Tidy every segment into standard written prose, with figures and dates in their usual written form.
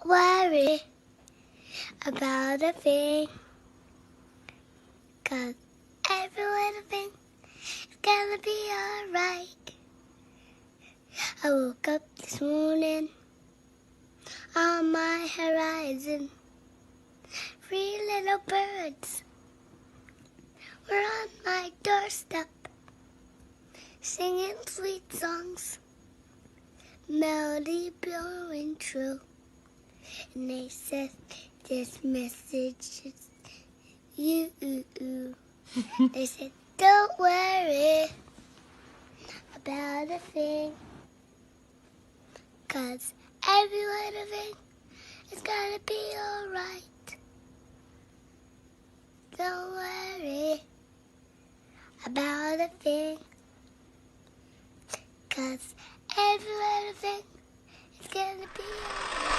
worry about a thing, 'cause every little thing is gonna be alright. I woke up this morning on my horizon. 3 little birds were on my doorstep, singing sweet songs, melody blowing true. And they said, this message is you. They said, don't worry about a thing, 'cause every little thing is gonna be alright. Don't worry about a thing, 'cause every little thing is gonna be alright.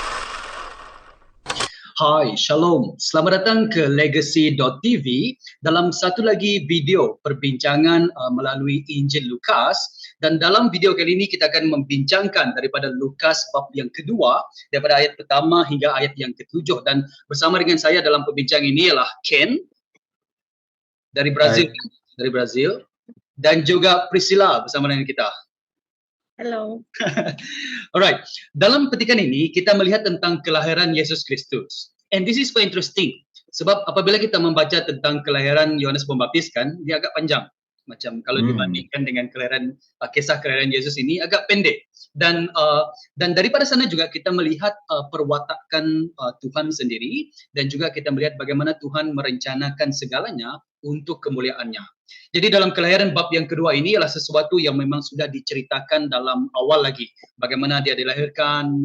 Hai, Shalom. Selamat datang ke Legacy.tv dalam satu lagi video perbincangan melalui Injil Lukas. Dan dalam video kali ini kita akan membincangkan daripada Lukas bab yang kedua, daripada ayat pertama hingga ayat yang ketujuh. Dan bersama dengan saya dalam perbincangan ini ialah Ken dari Brazil, dan juga Priscilla bersama dengan kita. Hello. Alright, dalam petikan ini kita melihat tentang kelahiran Yesus Kristus. And this is quite interesting. Sebab apabila kita membaca tentang kelahiran Yohanes Pembaptis kan, dia agak panjang. Macam kalau dibandingkan dengan kelahiran kisah kelahiran Yesus ini agak pendek. Dan daripada sana juga kita melihat perwatakan Tuhan sendiri, dan juga kita melihat bagaimana Tuhan merencanakan segalanya untuk kemuliaannya. Jadi dalam kelahiran bab yang kedua ini adalah sesuatu yang memang sudah diceritakan dalam awal lagi. Bagaimana dia dilahirkan,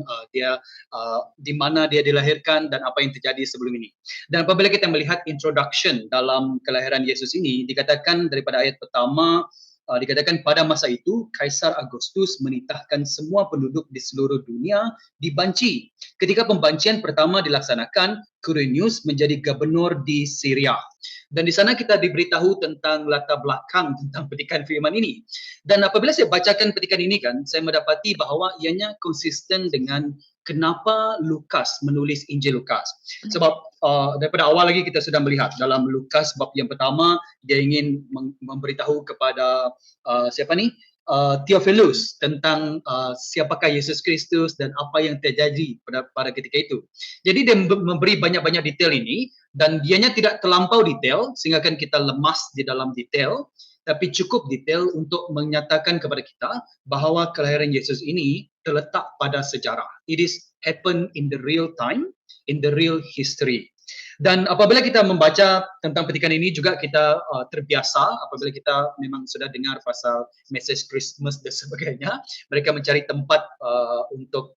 di mana dia dilahirkan, dan apa yang terjadi sebelum ini. Dan apabila kita melihat introduction dalam kelahiran Yesus ini, dikatakan daripada ayat pertama, dikatakan pada masa itu Kaisar Agustus menitahkan semua penduduk di seluruh dunia dibanci. Ketika pembancian pertama dilaksanakan, Quirinius menjadi gubernur di Syria. Dan di sana kita diberitahu tentang latar belakang tentang petikan firman ini. Dan apabila saya bacakan petikan ini kan, saya mendapati bahawa ianya konsisten dengan kenapa Lukas menulis Injil Lukas. Sebab daripada awal lagi kita sudah melihat dalam Lukas bab yang pertama, dia ingin memberitahu kepada Theophilus tentang siapakah Yesus Kristus dan apa yang terjadi pada ketika itu. Jadi dia memberi banyak-banyak detail ini, dan dianya tidak terlampau detail sehingga kan kita lemas di dalam detail, tapi cukup detail untuk menyatakan kepada kita bahawa kelahiran Yesus ini terletak pada sejarah. It is happen in the real time, in the real history. Dan apabila kita membaca tentang petikan ini juga kita terbiasa apabila kita memang sudah dengar pasal message Christmas dan sebagainya, mereka mencari tempat untuk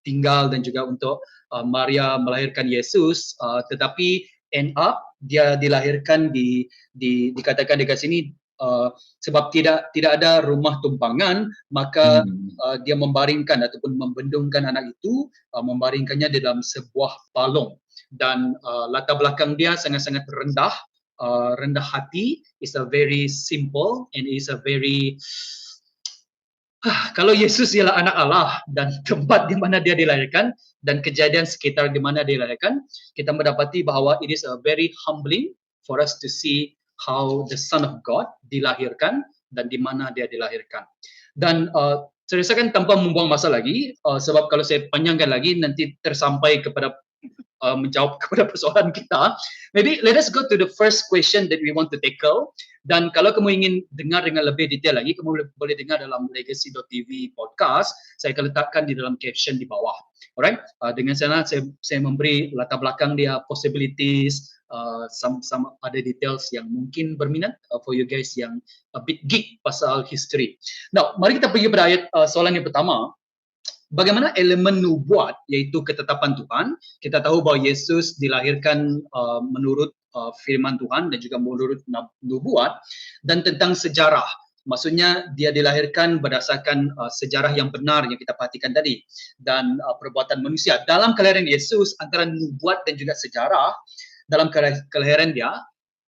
tinggal dan juga untuk Maria melahirkan Yesus, tetapi end up dia dilahirkan dikatakan dekat sini sebab tidak ada rumah tumpangan, maka dia membaringkan ataupun membendungkan anak itu, membaringkannya di dalam sebuah palung. Dan latar belakang dia sangat-sangat rendah hati. Is a very simple and is a very kalau Yesus ialah anak Allah dan tempat di mana dia dilahirkan dan kejadian sekitar di mana dia dilahirkan, kita mendapati bahawa it is a very humbling for us to see how the Son of God dilahirkan dan di mana dia dilahirkan. Dan saya rasakan tanpa membuang masa lagi, sebab kalau saya panjangkan lagi nanti tersampai kepada menjawab kepada persoalan kita. Maybe let us go to the first question that we want to tackle. Dan kalau kamu ingin dengar dengan lebih detail lagi, kamu boleh dengar dalam Legacy.tv podcast. Saya akan letakkan di dalam caption di bawah. Alright, dengan sana saya memberi latar belakang dia, possibilities, some ada details yang mungkin berminat for you guys yang a bit geek pasal history. Now, mari kita pergi pada ayat soalan yang pertama. Bagaimana elemen nubuat, iaitu ketetapan Tuhan. Kita tahu bahawa Yesus dilahirkan menurut firman Tuhan dan juga menurut nubuat, dan tentang sejarah. Maksudnya dia dilahirkan berdasarkan sejarah yang benar yang kita perhatikan tadi, dan perbuatan manusia. Dalam kelahiran Yesus, antara nubuat dan juga sejarah dalam kelahiran dia,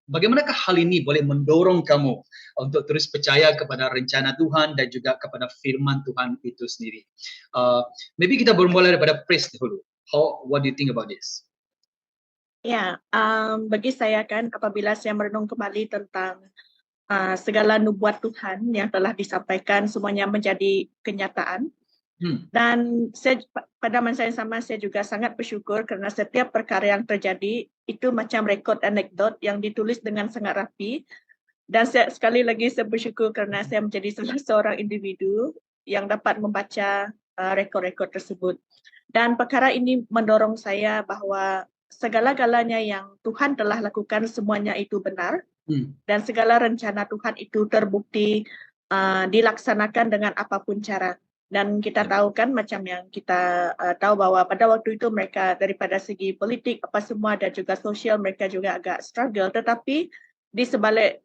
bagaimanakah hal ini boleh mendorong kamu untuk terus percaya kepada rencana Tuhan dan juga kepada firman Tuhan itu sendiri? Maybe kita bermula daripada Pris dahulu. What do you think about this? Ya, bagi saya kan apabila saya merenung kembali tentang segala nubuat Tuhan yang telah disampaikan semuanya menjadi kenyataan. Dan pada masa yang sama saya juga sangat bersyukur karena setiap perkara yang terjadi itu macam rekod anekdot yang ditulis dengan sangat rapi. Dan sekali lagi saya bersyukur karena saya menjadi salah seorang individu yang dapat membaca rekod-rekod tersebut. Dan perkara ini mendorong saya bahwa segala-galanya yang Tuhan telah lakukan semuanya itu benar. Dan segala rencana Tuhan itu terbukti dilaksanakan dengan apapun cara. Dan kita tahu kan macam yang kita tahu bahwa pada waktu itu mereka daripada segi politik apa semua dan juga sosial mereka juga agak struggle. Tetapi di sebalik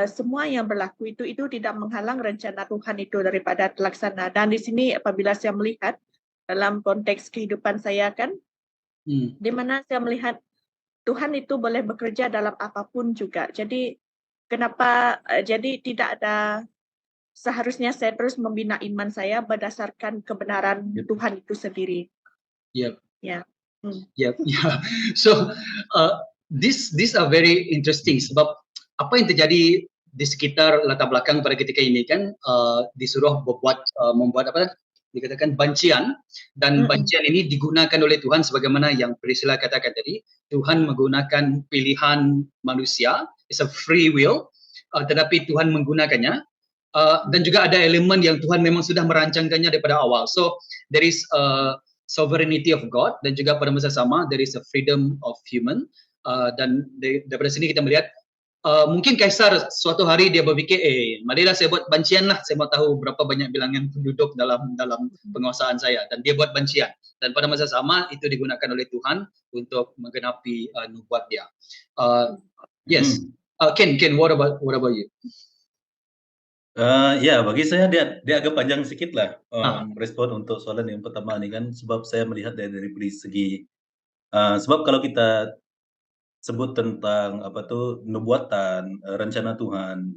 semua yang berlaku itu tidak menghalang rencana Tuhan itu daripada terlaksana. Dan di sini apabila saya melihat dalam konteks kehidupan saya kan, di mana saya melihat Tuhan itu boleh bekerja dalam apapun juga. Jadi kenapa jadi tidak ada seharusnya saya terus membina iman saya berdasarkan kebenaran Tuhan itu sendiri. Yep. Ya. Yep. Yeah. So these are very interesting sebab apa yang terjadi di sekitar latar belakang pada ketika ini kan disuruh membuat apa dikatakan bancian dan bancian ini digunakan oleh Tuhan sebagaimana yang Priscilla katakan tadi. Tuhan menggunakan pilihan manusia, it's a free will, tetapi Tuhan menggunakannya. Dan juga ada elemen yang Tuhan memang sudah merancangkannya daripada awal. So there is a sovereignty of God dan juga pada masa sama there is a freedom of human. Dan daripada sini kita melihat mungkin Kaisar suatu hari dia berfikir, marilah saya buat bancian lah, saya mau tahu berapa banyak bilangan penduduk dalam penguasaan saya, dan dia buat bancian. Dan pada masa sama itu digunakan oleh Tuhan untuk menggenapi nubuat dia. Yes, Ken, what about you? Ya, bagi saya dia agak panjang sedikit lah respon untuk soalan yang pertama ini kan, sebab saya melihat dari segi sebab kalau kita sebut tentang apa tuh nubuatan, rencana Tuhan,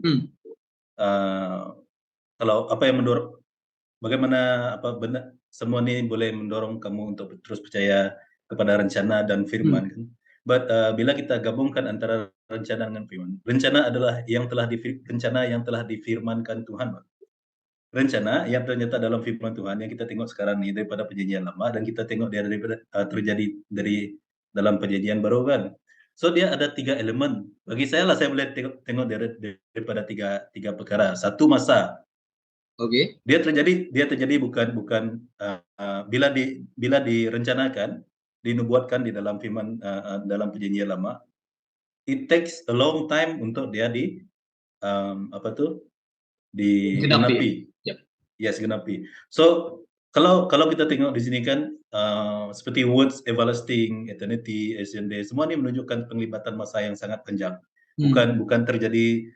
kalau apa yang mendorong, bagaimana apa benar semua ini boleh mendorong kamu untuk terus percaya kepada rencana dan firman kan. But bila kita gabungkan antara rencana dengan firman, rencana adalah yang telah difirmankan Tuhan. Rencana yang ternyata dalam firman Tuhan yang kita tengok sekarang ini daripada perjanjian lama dan kita tengok dia daripada terjadi dari dalam perjanjian baru kan. So dia ada 3 elemen. Bagi saya lah, saya boleh tengok daripada tiga perkara. Satu, masa. Okay. Dia terjadi bukan bila direncanakan, dinubuatkan di dalam firman dalam perjanjian lama, it takes a long time untuk dia digenapi. Yes, genapi. So kalau kita tengok di sini kan seperti words everlasting, eternity, ancient days, semua ini menunjukkan penglibatan masa yang sangat panjang. Bukan terjadi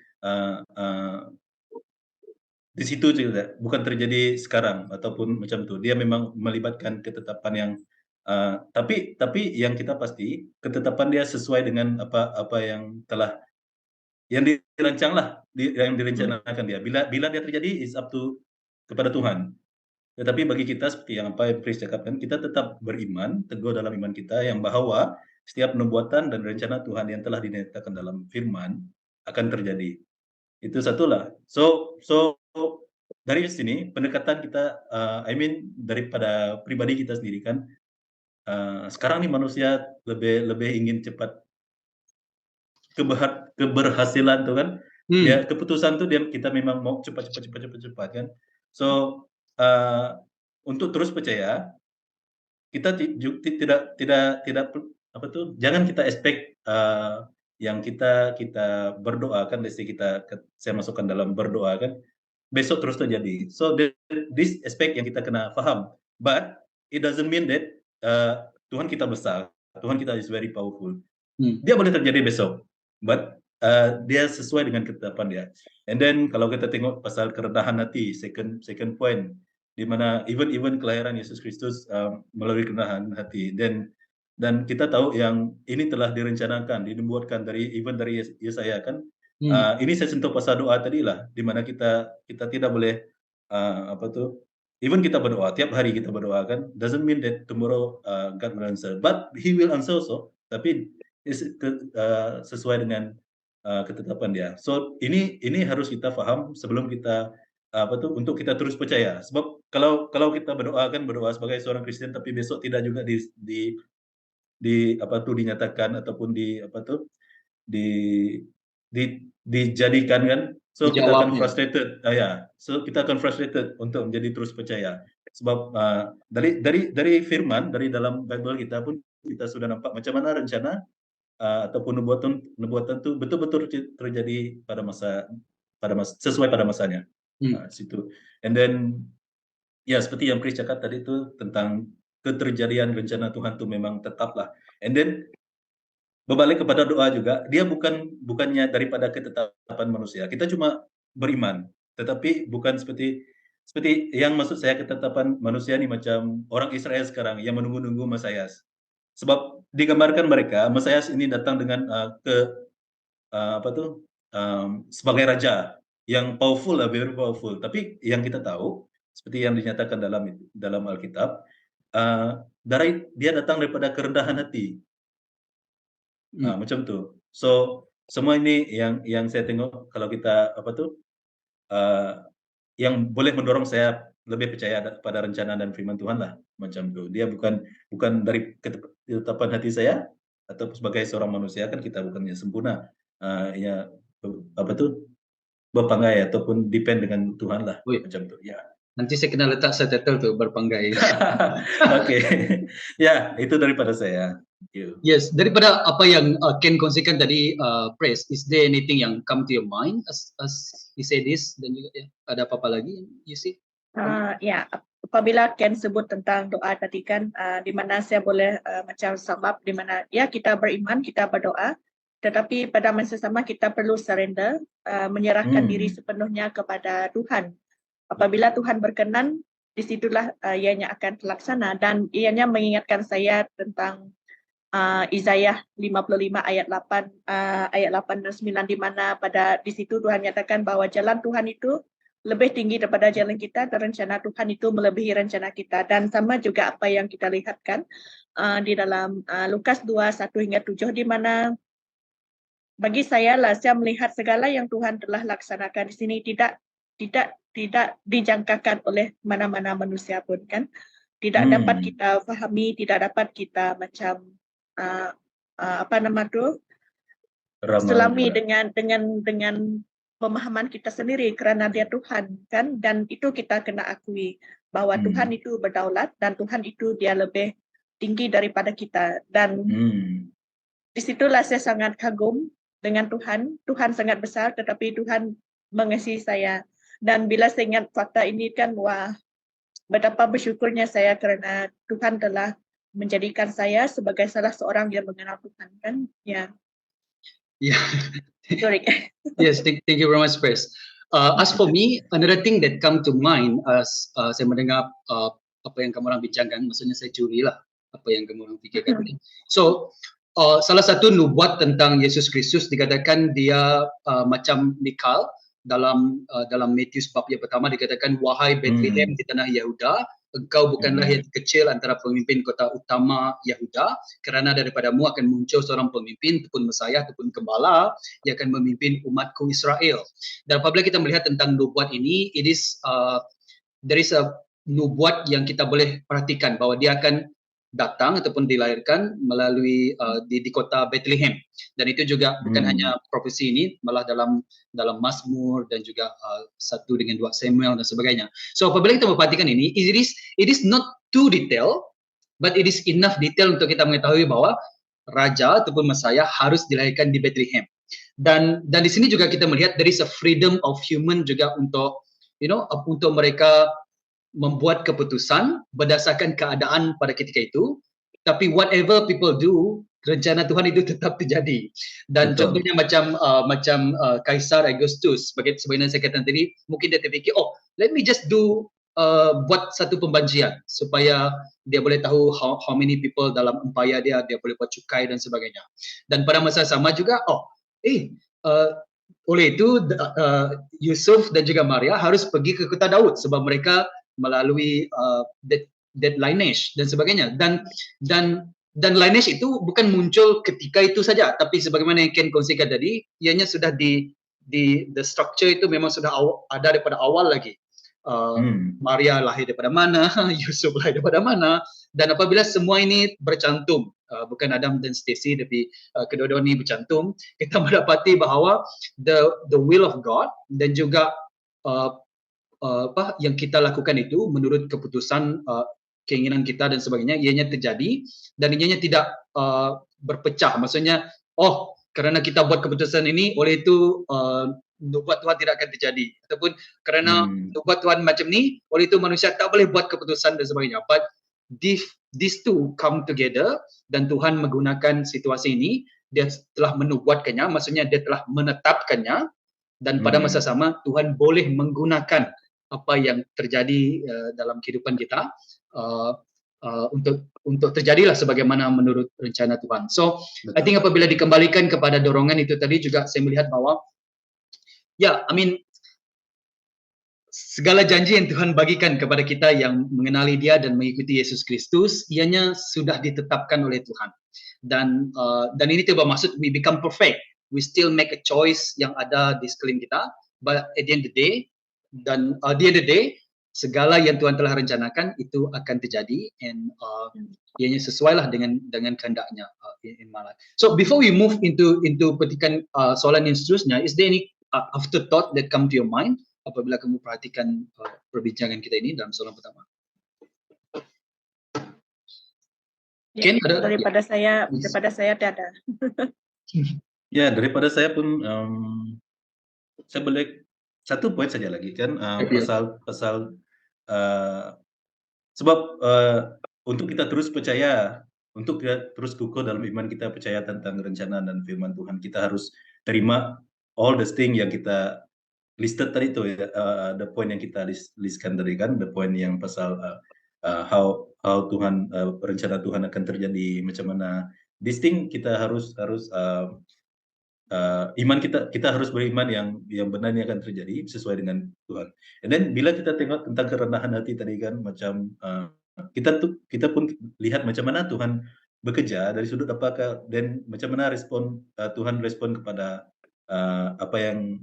di situ juga, bukan terjadi sekarang ataupun macam tu. Dia memang melibatkan ketetapan yang tapi yang kita pasti ketetapan dia sesuai dengan apa yang telah yang dirancang lah, yang direncanakan dia. Bila dia terjadi is up to kepada Tuhan. Tetapi bagi kita seperti yang apa yang Pris cakapkan, kita tetap beriman, teguh dalam iman kita yang bahwa setiap nubuatan dan rencana Tuhan yang telah dinyatakan dalam firman akan terjadi. Itu satulah. So dari sini pendekatan kita, daripada pribadi kita sendiri kan, sekarang nih manusia lebih ingin cepat keberhasilan tuh kan. Ya, keputusan tuh kita memang mau cepat kan. So untuk terus percaya, kita tidak apa tuh, jangan kita expect yang kita berdoa kan, saya masukkan dalam berdoa kan, besok terus terjadi. So this aspect yang kita kena faham, but it doesn't mean that Tuhan kita besar, Tuhan kita is very powerful. Dia boleh terjadi besok, but dia sesuai dengan ketetapan dia. And then kalau kita tengok pasal kerendahan hati, second point, di mana even kelahiran Yesus Kristus melalui kerendahan hati, dan kita tahu yang ini telah direncanakan, dinubuatkan dari Yesaya kan. Ini saya sentuh pasal doa tadi lah, di mana kita tidak boleh even kita berdoa, tiap hari kita berdoa kan, doesn't mean that tomorrow God will answer, but He will answer also. Tapi sesuai dengan ketetapan Dia. So ini harus kita paham sebelum kita untuk kita terus percaya. Sebab kalau kita berdoa sebagai seorang Kristen, tapi besok tidak juga dinyatakan ataupun dijadikan kan, so kita akan frustrated. So kita akan frustrated untuk menjadi terus percaya. Sebab dari firman, dari dalam Bible kita pun kita sudah nampak macam mana rencana ataupun nubuatan itu betul-betul terjadi pada masa sesuai pada masanya. Situ. And then seperti yang Chris cakap tadi itu tentang keterjadian rencana Tuhan itu memang tetaplah. And then berbalik kepada doa juga, dia bukannya daripada ketetapan manusia. Kita cuma beriman, tetapi bukan seperti yang maksud saya ketetapan manusia ini macam orang Israel sekarang yang menunggu-nunggu Mesias. Sebab digambarkan mereka Mesias ini datang dengan sebagai raja yang powerful, very powerful. Tapi yang kita tahu seperti yang dinyatakan dalam Alkitab, dia datang daripada kerendahan hati. Macam tu. So semua ini yang saya tengok kalau kita yang boleh mendorong saya lebih percaya pada rencana dan firman Tuhan lah, macam tu. Dia bukan dari ketetapan hati saya atau sebagai seorang manusia kan kita bukannya sempurna. Berpanggai ataupun depend dengan Tuhan lah. Macam tu. Ya. Nanti saya kena letak subtitle tu berpanggai. Oke. Ya, itu daripada saya. Yes, daripada apa yang Ken kongsikan tadi, Praise, is there anything yang come to your mind as he said this, dan juga ada apa-apa lagi you see? Apabila Ken sebut tentang doa tadi kan, di mana saya boleh macam sabab di mana kita beriman, kita berdoa, tetapi pada masa sama kita perlu surrender, menyerahkan diri sepenuhnya kepada Tuhan. Apabila Tuhan berkenan, disitulah ianya akan terlaksana. Dan ianya mengingatkan saya tentang Yesaya 55 ayat 8 dan 9, di mana di situ Tuhan nyatakan bahwa jalan Tuhan itu lebih tinggi daripada jalan kita, dan rencana Tuhan itu melebihi rencana kita. Dan sama juga apa yang kita lihatkan di dalam Lukas 2:1-7, di mana bagi saya melihat segala yang Tuhan telah laksanakan di sini tidak dijangkakan oleh mana-mana manusia pun kan, tidak dapat kita fahami, tidak dapat kita macam selami dengan pemahaman kita sendiri, kerana dia Tuhan kan, dan itu kita kena akui bahwa Tuhan itu berdaulat dan Tuhan itu dia lebih tinggi daripada kita. Dan disitulah saya sangat kagum dengan Tuhan. Tuhan sangat besar, tetapi Tuhan mengasihi saya. Dan bila saya ingat fakta ini kan, wah, betapa bersyukurnya saya kerana Tuhan telah menjadikan saya sebagai salah seorang yang mengenal Tuhan kan. Sorry. Yes, thank you very much, Praise. As for me, another thing that come to mind as saya mendengar apa yang kamu orang bincangkan, maksudnya saya curi lah apa yang kamu orang fikirkan. So salah satu nubuat tentang Yesus Kristus dikatakan dia macam Mikal. Dalam Matius bab yang pertama dikatakan, wahai Bethlehem di tanah Yehuda, engkau bukanlah yang kecil antara pemimpin kota utama Yehuda, kerana daripadamu akan muncul seorang pemimpin ataupun Mesias ataupun gembala yang akan memimpin umatku Israel. Dan apabila kita melihat tentang nubuat ini, there is a nubuat yang kita boleh perhatikan bahwa dia akan datang ataupun dilahirkan melalui di kota Bethlehem. Dan itu juga bukan hanya profesi ini, malah dalam Mazmur dan juga 1 dengan 2 Samuel dan sebagainya. So apabila kita memperhatikan ini, it is not too detail, but it is enough detail untuk kita mengetahui bahwa raja ataupun Mesias harus dilahirkan di Bethlehem. Dan di sini juga kita melihat there is a freedom of human juga untuk untuk mereka membuat keputusan berdasarkan keadaan pada ketika itu, tapi whatever people do, rencana Tuhan itu tetap terjadi. Dan contohnya macam Kaisar Augustus, sebagaimana saya katakan tadi, mungkin dia terfikir, let me just buat satu pembajian supaya dia boleh tahu how many people dalam empayar dia boleh buat cukai dan sebagainya. Dan pada masa sama juga, oleh itu Yusuf dan juga Maria harus pergi ke kota Daud sebab mereka melalui dead lineage dan sebagainya. Dan lineage itu bukan muncul ketika itu saja, tapi sebagaimana yang Ken kongsikan tadi, ianya sudah di the structure itu memang sudah ada daripada awal lagi. Maria lahir daripada mana, Yusuf lahir daripada mana, dan apabila semua ini bercantum, bukan Adam dan Stacy, tapi kedua-dua ini bercantum, kita mendapati bahawa the will of God dan juga apa yang kita lakukan itu menurut keputusan keinginan kita dan sebagainya, ianya terjadi dan ianya tidak berpecah. Maksudnya, oh kerana kita buat keputusan ini, oleh itu nubuat Tuhan tidak akan terjadi, ataupun kerana nubuat Tuhan macam ni, oleh itu manusia tak boleh buat keputusan dan sebagainya. But these two come together, dan Tuhan menggunakan situasi ini, dia telah menubuatkannya, maksudnya dia telah menetapkannya, dan pada masa sama Tuhan boleh menggunakan apa yang terjadi dalam kehidupan kita untuk terjadilah sebagaimana menurut rencana Tuhan. So, I think apabila dikembalikan kepada dorongan itu tadi juga saya melihat bahwa segala janji yang Tuhan bagikan kepada kita yang mengenali Dia dan mengikuti Yesus Kristus, ianya sudah ditetapkan oleh Tuhan. Dan ini tidak bermaksud we become perfect. We still make a choice yang ada di sekeliling kita, but at the end of the day, segala yang Tuhan telah rencanakan itu akan terjadi, and ianya sesuailah dengan kehendaknya in my life. So before we move into petikan soalan yang seterusnya, is there any afterthought that come to your mind apabila kamu perhatikan perbincangan kita ini dalam soalan pertama? Ya, daripada saya tiada. Ya, daripada saya pun saya boleh satu poin saja lagi kan, pasal sebab untuk kita terus percaya, untuk kita terus kukuh dalam iman kita percaya tentang rencana dan firman Tuhan, kita harus terima all the thing yang kita listed tadi itu ya, the point yang kita listkan tadi kan, the point yang pasal how Tuhan, rencana Tuhan akan terjadi macam mana. This thing kita harus iman kita harus beriman yang benar ini akan terjadi sesuai dengan Tuhan. And then bila kita tengok tentang kerendahan hati tadi kan, macam kita pun lihat macam mana Tuhan bekerja dari sudut apakah, dan macam mana Tuhan respon kepada apa yang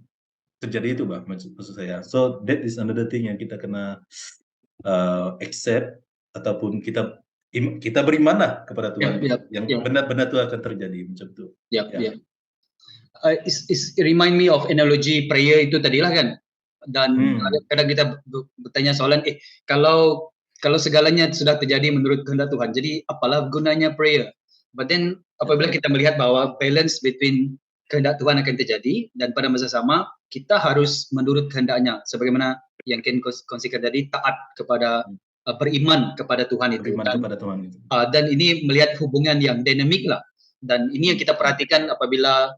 terjadi itu, bah, maksud saya. So that is another thing yang kita kena accept, ataupun kita berimanlah kepada Tuhan yang benar-benar itu akan terjadi macam tu. It remind me of analogy prayer itu tadilah kan, dan kadang kita bertanya soalan, kalau segalanya sudah terjadi menurut kehendak Tuhan, jadi apalah gunanya prayer? But then apabila kita melihat bahwa balance between kehendak Tuhan akan terjadi, dan pada masa sama kita harus menurut kehendaknya, sebagaimana yang Ken kongsikan tadi, taat kepada beriman kepada Tuhan itu. Dan ini melihat hubungan yang dinamik lah, dan ini yang kita perhatikan apabila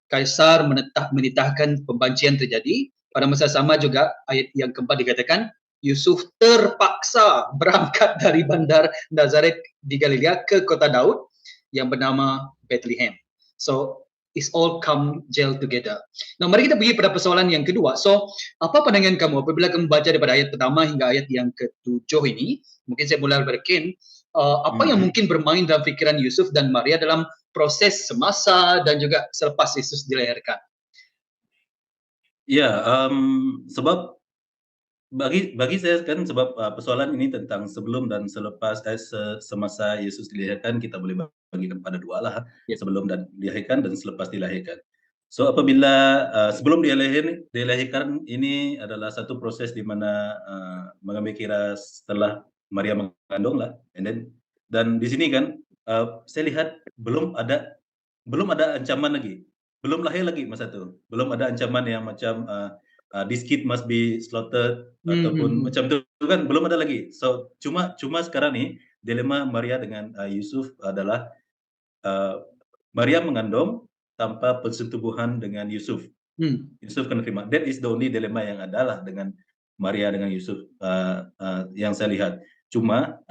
Kaisar menitahkan pembancian terjadi. Pada masa sama juga ayat yang keempat dikatakan Yusuf terpaksa berangkat dari bandar Nazaret di Galilea ke kota Daud yang bernama Bethlehem. So it's all come gel together. Nah, mari kita pergi pada persoalan yang kedua. So, apa pandangan kamu apabila kamu baca daripada ayat pertama hingga ayat yang ke-7 ini? Mungkin saya mulai dari Ken. Apa yang mungkin bermain dalam fikiran Yusuf dan Maria dalam proses semasa dan juga selepas Yesus dilahirkan? Ya, sebab bagi saya kan, sebab persoalan ini tentang sebelum dan selepas, semasa Yesus dilahirkan, kita boleh bagikan pada dua lah, sebelum dan dilahirkan dan selepas dilahirkan. So apabila sebelum dilahirkan ini adalah satu proses di mana mengambil kira setelah Maria mengandung lah, dan di sini kan saya lihat belum ada ancaman lagi, belum lahir lagi masa itu, belum ada ancaman yang macam this kid must be slaughtered ataupun macam itu kan, belum ada lagi. So cuma sekarang nih dilema Maria dengan Yusuf adalah Maria mengandung tanpa persetubuhan dengan Yusuf. Yusuf kena terima. That is the only dilema yang adalah dengan Maria dengan Yusuf yang saya lihat. Cuma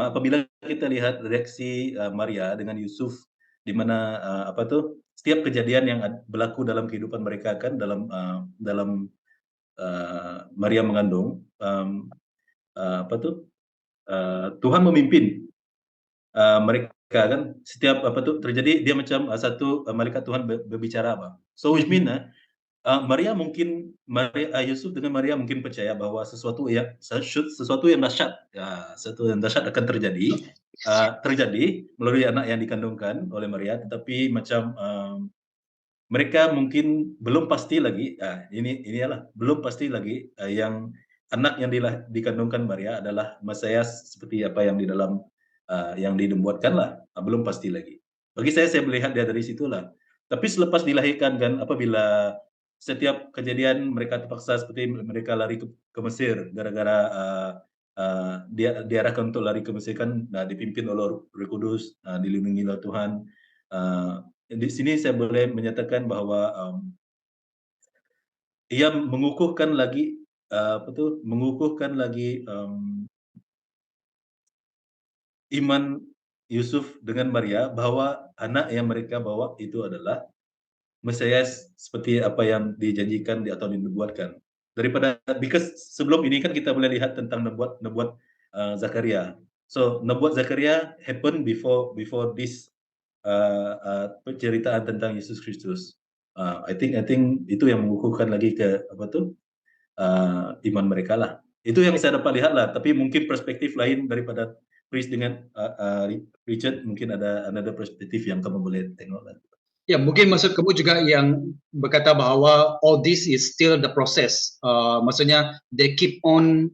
apabila kita lihat reaksi Maria dengan Yusuf, di mana setiap kejadian yang berlaku dalam kehidupan mereka kan, dalam Maria mengandung, Tuhan memimpin mereka kan, setiap terjadi dia macam satu malaikat Tuhan berbicara so which mean Maria Yusuf dengan Maria mungkin percaya bahwa sesuatu yang dahsyat akan terjadi melalui anak yang dikandungkan oleh Maria, tetapi macam mereka mungkin belum pasti lagi belum pasti lagi yang anak yang dikandungkan Maria adalah Mesias seperti apa yang di dalam yang dinubuatkan lah, belum pasti lagi. Bagi saya melihat dia dari situlah. Tapi selepas dilahirkan kan, apabila setiap kejadian mereka terpaksa seperti mereka lari ke Mesir gara-gara diarahkan untuk lari ke Mesir kan, dipimpin oleh Roh Kudus, dilindungi oleh Tuhan. Di sini saya boleh menyatakan bahwa ia mengukuhkan lagi iman Yusuf dengan Maria bahwa anak yang mereka bawa itu adalah Mesias seperti apa yang dijanjikan atau dinubuatkan. Because sebelum ini kan kita boleh lihat tentang nubuat Zakaria. So nubuat Zakaria happen before this penceritaan tentang Yesus Kristus. I think itu yang mengukuhkan lagi ke iman mereka lah. Itu yang saya dapat lihat lah. Tapi mungkin perspektif lain daripada Chris dengan Richard, mungkin ada another perspektif yang kamu boleh tengok lah. Ya, mungkin maksud kamu juga yang berkata bahwa all this is still the process. Maksudnya they keep on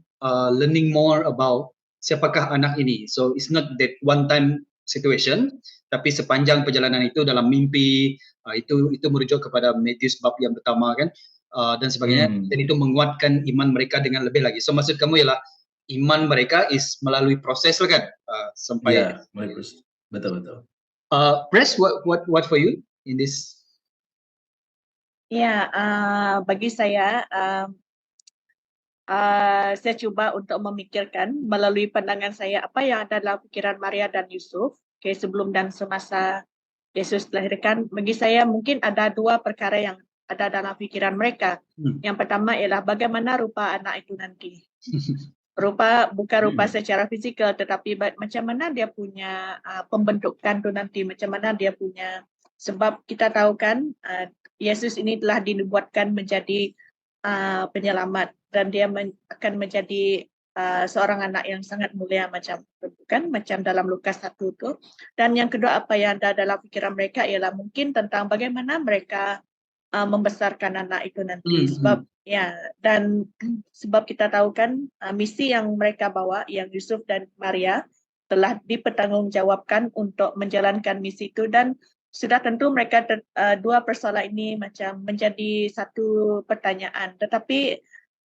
learning more about siapakah anak ini. So it's not that one time situation, tapi sepanjang perjalanan itu dalam mimpi itu merujuk kepada Matius bab yang pertama kan, dan sebagainya. Dan itu menguatkan iman mereka dengan lebih lagi. So maksud kamu ialah iman mereka is melalui proses lah kan, sampai. Melalui proses. Betul. Pres, what for you in this? Ya, bagi saya cuba untuk memikirkan melalui pandangan saya apa yang ada dalam pikiran Maria dan Yusuf sebelum dan semasa Yesus dilahirkan. Bagi saya mungkin ada dua perkara yang ada dalam pikiran mereka. Yang pertama ialah bagaimana rupa anak itu nanti. Bukan rupa secara fizikal, tetapi macam mana dia punya pembentukan itu nanti, macam mana dia punya, sebab kita tahu kan Yesus ini telah dinubuatkan menjadi penyelamat, dan dia akan menjadi seorang anak yang sangat mulia macam dalam Lukas 1 itu. Dan yang kedua apa yang ada dalam pikiran mereka ialah mungkin tentang bagaimana mereka membesarkan anak itu nanti. Sebab kita tahu kan misi yang mereka bawa, yang Yusuf dan Maria telah dipertanggungjawabkan untuk menjalankan misi itu, dan sudah tentu mereka dua persoalan ini macam menjadi satu pertanyaan. Tetapi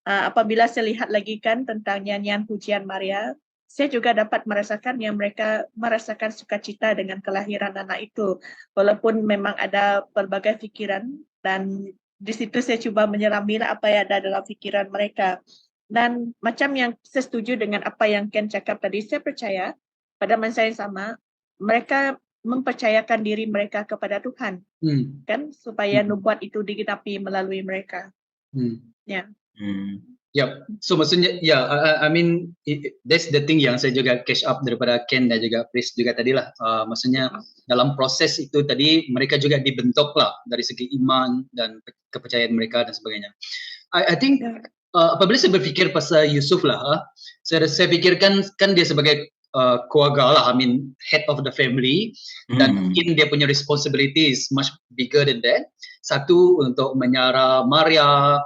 apabila saya lihat lagi kan tentang nyanyian pujian Maria, saya juga dapat merasakan yang mereka merasakan sukacita dengan kelahiran anak itu, walaupun memang ada berbagai pikiran, dan di situ saya cuba menyelami apa yang ada dalam pikiran mereka. Dan macam yang saya setuju dengan apa yang Ken cakap tadi, saya percaya pada masa yang sama mereka mempercayakan diri mereka kepada Tuhan, kan, supaya nubuat itu digenapi melalui mereka. So maksudnya I mean that's the thing yang saya juga catch up daripada Ken dan juga Chris juga tadi lah. Maksudnya dalam proses itu tadi mereka juga dibentuk lah dari segi iman dan kepercayaan mereka dan sebagainya. I think apabila saya berfikir pasal Yusuf lah, saya fikirkan kan dia sebagai keluarga lah, I mean head of the family, dan mungkin dia punya responsibility is much bigger than that. Satu, untuk menyara Maria,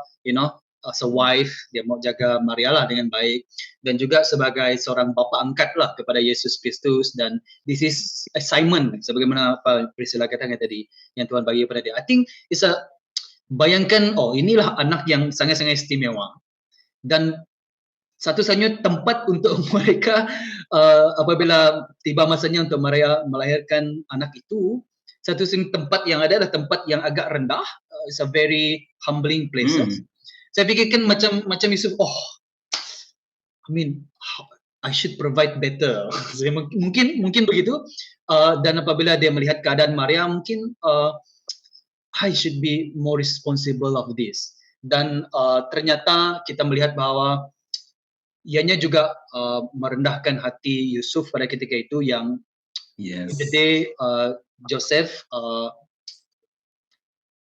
as a wife, dia mau jaga Maria lah dengan baik, dan juga sebagai seorang bapa angkat lah kepada Yesus Kristus. Dan this is assignment sebagaimana apa Priscilla katakan tadi yang Tuhan bagi kepada dia. I think it's bayangkan, inilah anak yang sangat-sangat istimewa, dan satu-satunya tempat untuk mereka apabila tiba masanya untuk Maria melahirkan anak itu, satu-satunya tempat yang ada adalah tempat yang agak rendah. It's a very humbling place. Saya fikirkan macam Yusuf, I mean I should provide better. mungkin begitu. Dan apabila dia melihat keadaan Maria, mungkin I should be more responsible of this. Dan ternyata kita melihat bahwa ianya juga merendahkan hati Yusuf pada ketika itu yang in the Yes. day Joseph,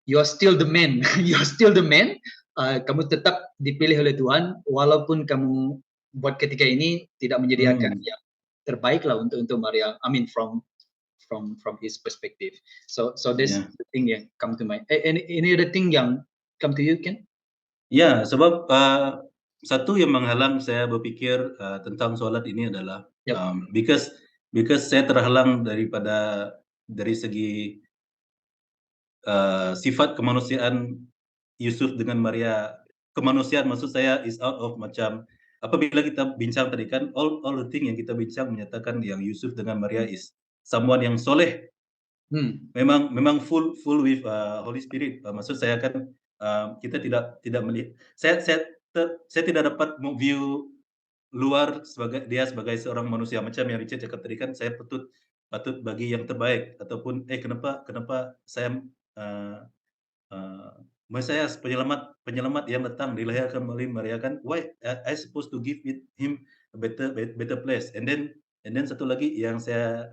you are still the man, you are still the man. Kamu tetap dipilih oleh Tuhan walaupun kamu buat ketika ini tidak menyediakan yang terbaik lah untuk Maria. I mean from his perspective. So this Yeah. the thing yang come to mind. Any other thing yang come to you, Ken? Ya, sebab satu yang menghalang saya berpikir tentang solat ini adalah Yep. because saya terhalang dari segi sifat kemanusiaan Yusuf dengan Maria. Kemanusiaan maksud saya is out of macam apabila kita bincang tadi kan all the thing yang kita bincang menyatakan yang Yusuf dengan Maria is someone yang soleh. Memang full with Holy Spirit. Maksud saya kan kita tidak melihat. Saya tidak dapat view luar sebagai seorang manusia macam yang Richard cakap tadi kan saya patut bagi yang terbaik ataupun kenapa saya Mesias penyelamat yang datang dilahirkan melalui Maria kan why I supposed to give him a better place and then satu lagi yang saya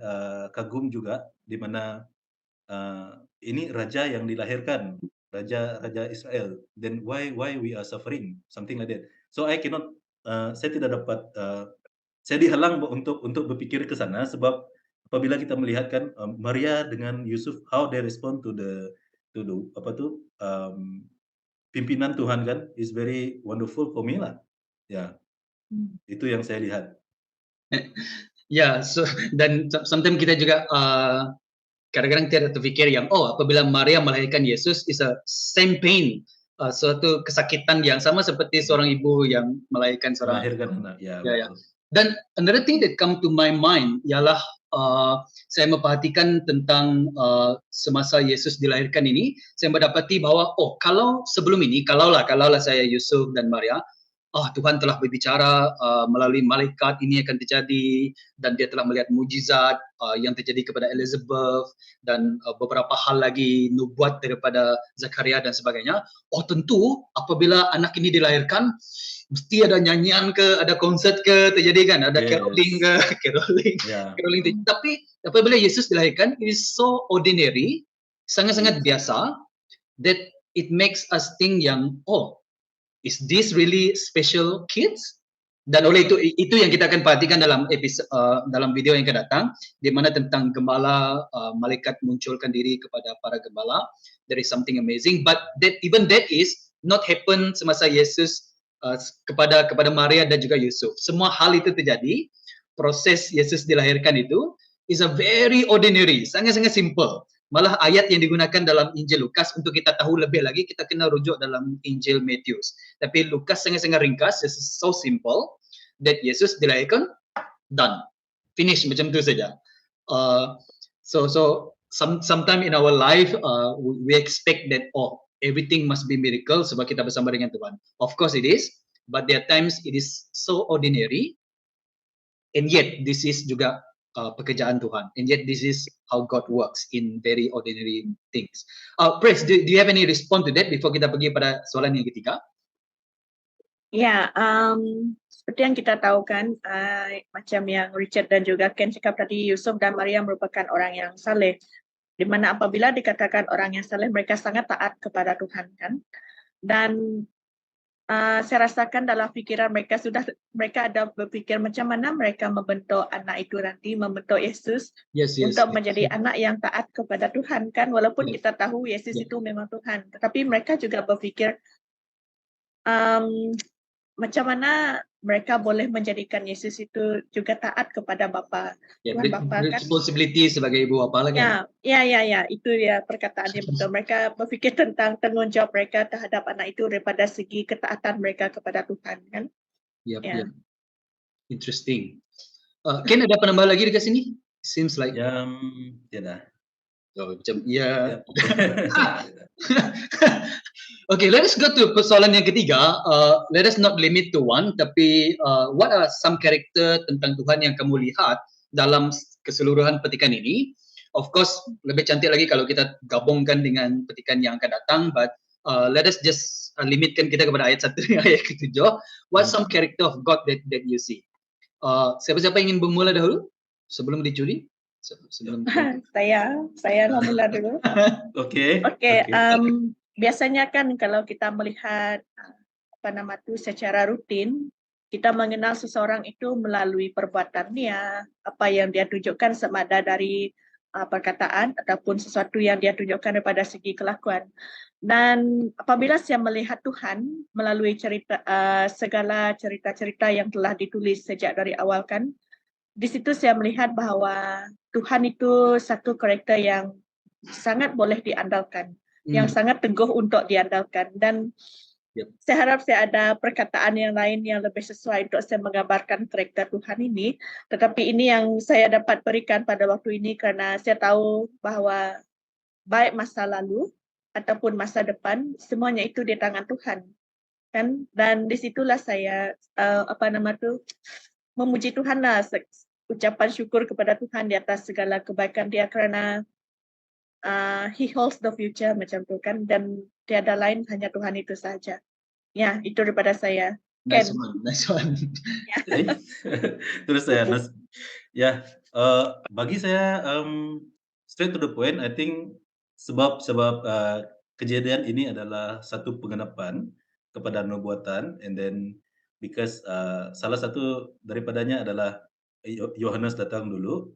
kagum juga di mana ini raja yang dilahirkan raja Israel then why we are suffering something like that so I cannot saya tidak dapat saya dihalang untuk berpikir ke sana sebab apabila kita melihatkan Maria dengan Yusuf how they respond to the pimpinan Tuhan kan is very wonderful for me lah ya itu yang saya lihat. Ya, so dan sometimes kita juga kadang-kadang tidak terfikir yang apabila Maria melahirkan Yesus is a same pain, suatu kesakitan yang sama seperti seorang ibu yang melahirkan seorang anak. Ya. Dan another thing that come to my mind ialah saya memperhatikan tentang semasa Yesus dilahirkan ini, saya mendapati bahwa kalau sebelum ini kalaulah saya Yusuf dan Maria, Tuhan telah berbicara melalui malaikat ini akan terjadi dan dia telah melihat mujizat yang terjadi kepada Elizabeth dan beberapa hal lagi nubuat daripada Zakaria dan sebagainya. Tentu apabila anak ini dilahirkan mesti ada nyanyian ke, ada konsert ke terjadi kan, ada caroling ke, caroling. Tapi apabila Yesus dilahirkan, it is so ordinary, sangat-sangat biasa that it makes us think yang is this really special kids? Dan oleh itu yang kita akan perhatikan dalam episode dalam video yang akan datang, di mana tentang gembala, malaikat munculkan diri kepada para gembala. There is something amazing, but even that is not happen semasa Yesus kepada Maria dan juga Yusuf. Semua hal itu terjadi, proses Yesus dilahirkan itu is a very ordinary, sangat-sangat simple. Malah ayat yang digunakan dalam Injil Lukas untuk kita tahu lebih lagi kita kena rujuk dalam Injil Matius. Tapi Lukas sangat-sangat ringkas, it's so simple that Yesus dilahirkan, done, finish macam tu saja. So sometime in our life we expect that everything must be miracle sebab kita bersama dengan Tuhan. Of course it is, but there are times it is so ordinary, and yet this is juga pekerjaan Tuhan, and yet this is how God works in very ordinary things. Praise, do you have any response to that before kita pergi pada soalan yang ketiga? Ya, seperti yang kita tahu kan, macam yang Richard dan juga Ken cakap tadi, Yusuf dan Maria merupakan orang yang saleh. Di mana apabila dikatakan orang yang saleh, mereka sangat taat kepada Tuhan kan. Dan saya rasakan dalam pikiran mereka ada berpikir macam mana mereka membentuk anak itu nanti, membentuk Yesus untuk menjadi anak yang taat kepada Tuhan kan, walaupun kita tahu Yesus itu memang Tuhan, tetapi mereka juga berpikir macam mana mereka boleh menjadikan Yesus itu juga taat kepada Bapa. Tuhan Bapa kan. Responsibility sebagai ibu bapa lagi. Ya, itu dia perkataannya betul. Mereka berfikir tentang tanggung jawab mereka terhadap anak itu daripada segi ketaatan mereka kepada Tuhan kan. Yep. Interesting. Ken ada penambah lagi dekat sini? Seems like tidak. Okay, let us go to persoalan yang ketiga. Let us not limit to one, tapi what are some character tentang Tuhan yang kamu lihat dalam keseluruhan petikan ini? Of course, lebih cantik lagi kalau kita gabungkan dengan petikan yang akan datang, but let us just limitkan kita kepada ayat 1 dan ayat ke-7. What some character of God that you see? Siapa-siapa ingin bermula dahulu sebelum dicuri? Sebelum saya mau mula dulu. Oke. Biasanya kan kalau kita melihat secara rutin, kita mengenal seseorang itu melalui perbuatannya, apa yang dia tunjukkan sama ada dari perkataan ataupun sesuatu yang dia tunjukkan daripada segi kelakuan. Dan apabila saya melihat Tuhan melalui segala cerita-cerita yang telah ditulis sejak dari awal kan, di situ saya melihat bahwa Tuhan itu satu karakter yang sangat boleh diandalkan, yang sangat teguh untuk diandalkan. Dan saya harap saya ada perkataan yang lain yang lebih sesuai untuk saya menggambarkan karakter Tuhan ini. Tetapi ini yang saya dapat berikan pada waktu ini karena saya tahu bahwa baik masa lalu ataupun masa depan, semuanya itu di tangan Tuhan. Kan? Dan disitulah saya memuji Tuhan lah, ucapan syukur kepada Tuhan di atas segala kebaikan dia karena He holds the future macam tu kan, dan tiada lain hanya Tuhan itu saja. Ya, itu daripada saya. Nice one. Terus saya, bagi saya straight to the point, I think sebab kejadian ini adalah satu penggenapan kepada nubuatan, and then because salah satu daripadanya adalah Yohanes datang dulu,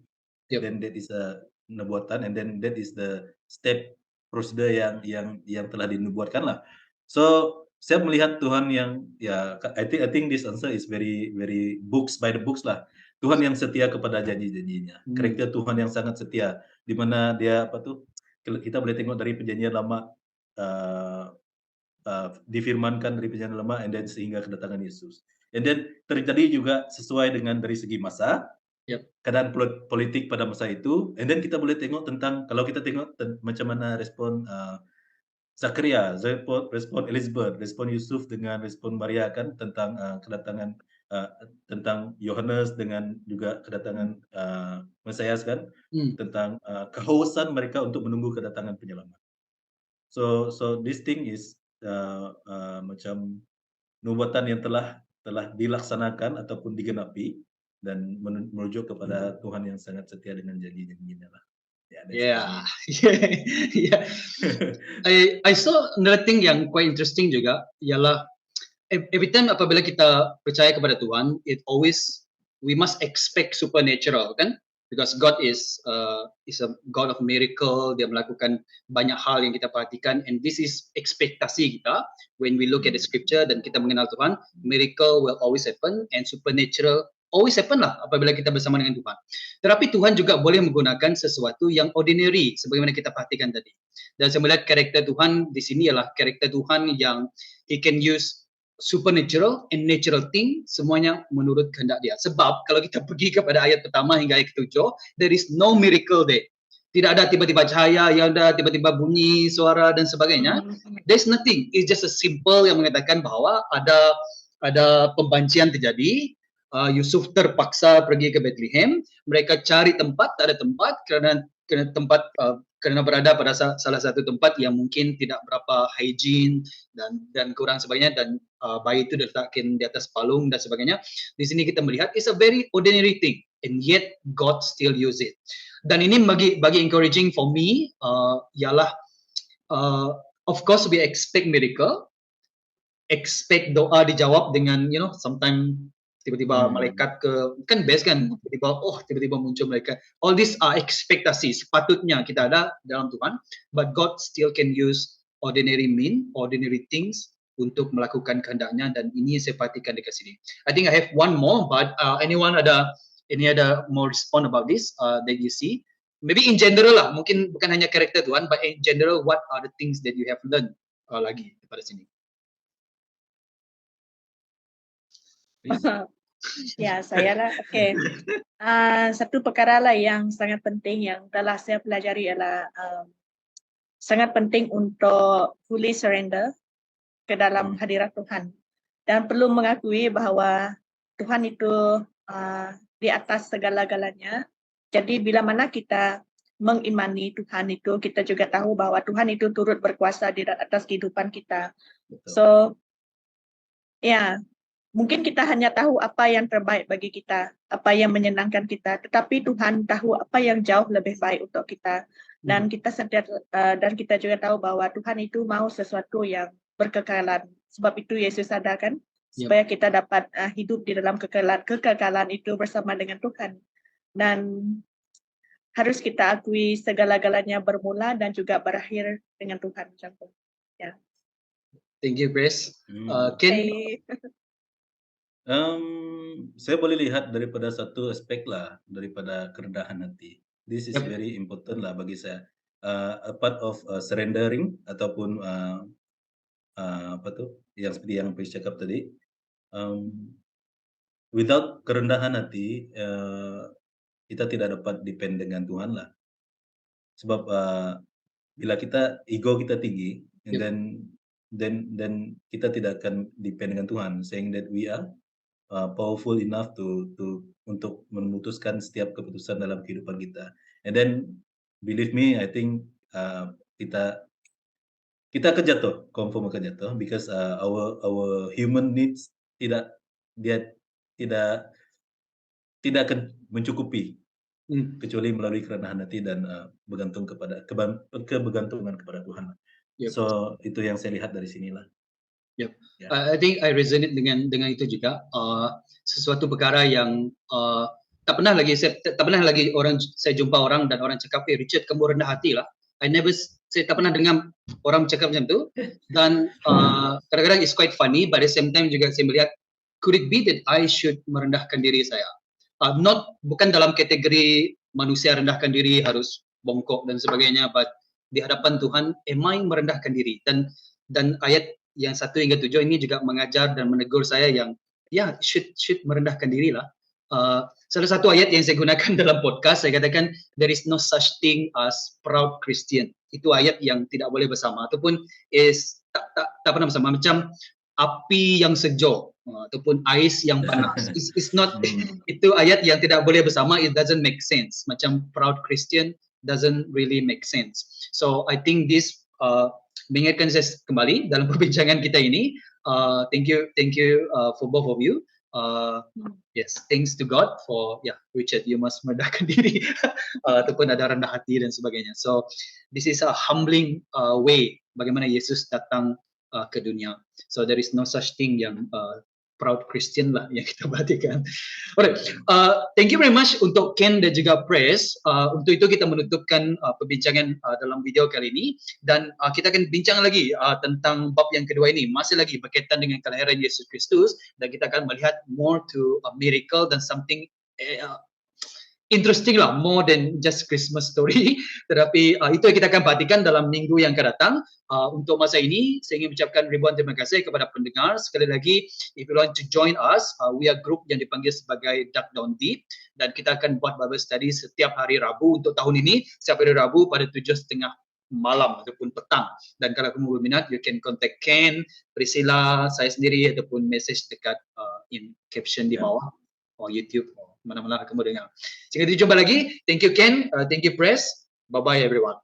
then that is a nubuatan, and then that is the step prosedur yang telah dinubuatkan lah. So saya melihat Tuhan yang I think this answer is very books by the books lah. Tuhan yang setia kepada janji-janjinya. Karakter Tuhan yang sangat setia, di mana dia kita boleh tengok dari perjanjian lama, difirmankan dari perjanjian lama, and then sehingga kedatangan Yesus. And then terjadi juga sesuai dengan dari segi masa, keadaan politik pada masa itu, and then kita boleh tengok tentang, kalau kita tengok macam mana respon Zakaria, respon Elizabeth, respon Yusuf dengan respon Maria kan, tentang kedatangan tentang Yohanes dengan juga kedatangan Mesias kan, tentang kehausan mereka untuk menunggu kedatangan penyelamat. So this thing is macam nubuatan yang telah dilaksanakan ataupun digenapi dan merujuk kepada Tuhan yang sangat setia dengan janji-janjinya lah. I saw another thing yang quite interesting juga, ialah every time apabila kita percaya kepada Tuhan, we must expect supernatural kan, because God is a God of miracle. Dia melakukan banyak hal yang kita perhatikan, and this is ekspektasi kita when we look at the scripture dan kita mengenal Tuhan. Miracle will always happen and supernatural always happen lah apabila kita bersama dengan Tuhan. Tetapi Tuhan juga boleh menggunakan sesuatu yang ordinary sebagaimana kita perhatikan tadi. Dan saya melihat karakter Tuhan di sini ialah karakter Tuhan yang He can use supernatural and natural thing, semuanya menurut kehendak dia. Sebab kalau kita pergi kepada ayat pertama hingga ayat ke-7, there is no miracle there. Tidak ada tiba-tiba cahaya, yang ada tiba-tiba bunyi suara dan sebagainya. There's nothing. It's just a simple yang mengatakan bahawa ada pembancian terjadi. Yusuf terpaksa pergi ke Bethlehem. Mereka cari tempat, tak ada tempat kerana berada pada salah satu tempat yang mungkin tidak berapa hygiene dan kurang sebagainya, dan bayi itu diletakkan di atas palung dan sebagainya. Di sini kita melihat it's a very ordinary thing, and yet God still use it. Dan ini bagi encouraging for me, ialah of course we expect miracle, expect doa dijawab dengan sometimes tiba-tiba malaikat kan best kan, tiba-tiba muncul malaikat. All these are ekspektasi, sepatutnya kita ada dalam Tuhan, but God still can use ordinary things untuk melakukan kehendaknya, dan ini saya perhatikan dekat sini. I think I have one more, but anyone ada more respond about this that you see? Maybe in general lah, mungkin bukan hanya karakter Tuhan, but in general, what are the things that you have learned lagi pada sini? Ya, saya lah. Okay. Satu perkara lah yang sangat penting yang telah saya pelajari ialah sangat penting untuk fully surrender ke dalam hadirat Tuhan, dan perlu mengakui bahawa Tuhan itu di atas segala-galanya. Jadi bila mana kita mengimani Tuhan itu, kita juga tahu bahwa Tuhan itu turut berkuasa di atas kehidupan kita. Betul. So, ya, mungkin kita hanya tahu apa yang terbaik bagi kita, apa yang menyenangkan kita, tetapi Tuhan tahu apa yang jauh lebih baik untuk kita. Dan dan kita juga tahu bahwa Tuhan itu mau sesuatu yang berkekalan. Sebab itu Yesus sadarkan supaya kita dapat hidup di dalam kekekalan itu bersama dengan Tuhan. Dan harus kita akui segala-galanya bermula dan juga berakhir dengan Tuhan. Ya. Thank you, Grace. Ken, saya boleh lihat daripada satu aspek lah, daripada kerendahan hati. This is very important lah bagi saya. A part of surrendering ataupun apa tuh yang seperti yang Pris cakap tadi. Without kerendahan hati, kita tidak dapat depend dengan Tuhan lah. Sebab bila ego kita tinggi, and then kita tidak akan depend dengan Tuhan, saying that we are powerful enough untuk memutuskan setiap keputusan dalam kehidupan kita. And then believe me, I think kita akan jatuh, confirm akan jatuh, because our human needs tidak akan mencukupi kecuali melalui kerendahan hati dan bergantung kebergantungan kepada Tuhan. So itu yang saya lihat dari sinilah. I think I resonate dengan itu juga. Sesuatu perkara yang tak pernah lagi saya jumpa orang dan orang cakap, Richard, kamu rendah hati lah. Saya tak pernah dengar orang cakap macam tu. Dan kadang-kadang it's quite funny, but at the same time juga saya melihat, could it be that I should merendahkan diri saya? Bukan dalam kategori manusia rendahkan diri harus bongkok dan sebagainya, but di hadapan Tuhan, am I merendahkan diri? Dan ayat yang 1 hingga 7 ini juga mengajar dan menegur saya yang should merendahkan diri lah. Salah satu ayat yang saya gunakan dalam podcast, saya katakan there is no such thing as proud Christian. Itu ayat yang tidak boleh bersama, ataupun tak pernah bersama, macam api yang sejuk ataupun ais yang panas. It's not itu ayat yang tidak boleh bersama. It doesn't make sense. Macam proud Christian doesn't really make sense. So I think this mengingatkan saya kembali dalam perbincangan kita ini. Thank you for both of you. Yes, thanks to God for Richard, you must merendahkan diri ataupun ada rendah hati dan sebagainya. So this is a humbling way bagaimana Yesus datang ke dunia. So there is no such thing yang proud Christian lah yang kita perhatikan. Alright, thank you very much untuk Ken dan juga Pres. Untuk itu kita menutupkan perbincangan dalam video kali ini, dan kita akan bincang lagi tentang bab yang kedua ini, masih lagi berkaitan dengan kelahiran Yesus Kristus, dan kita akan melihat more to a miracle dan something interesting lah, more than just Christmas story. Tetapi itu yang kita akan perhatikan dalam minggu yang akan datang. Untuk masa ini, saya ingin mengucapkan ribuan terima kasih kepada pendengar. Sekali lagi, if you want to join us, we are group yang dipanggil sebagai Duck Down Deep, dan kita akan buat Bible study setiap hari Rabu untuk tahun ini, setiap hari Rabu pada 7:30 malam ataupun petang. Dan kalau kamu berminat, you can contact Ken, Priscilla, saya sendiri, ataupun message dekat in caption di bawah, or YouTube, mana-mana kamu dengar. Sehingga kita jumpa lagi. Thank you Ken, thank you Press. Bye-bye everyone.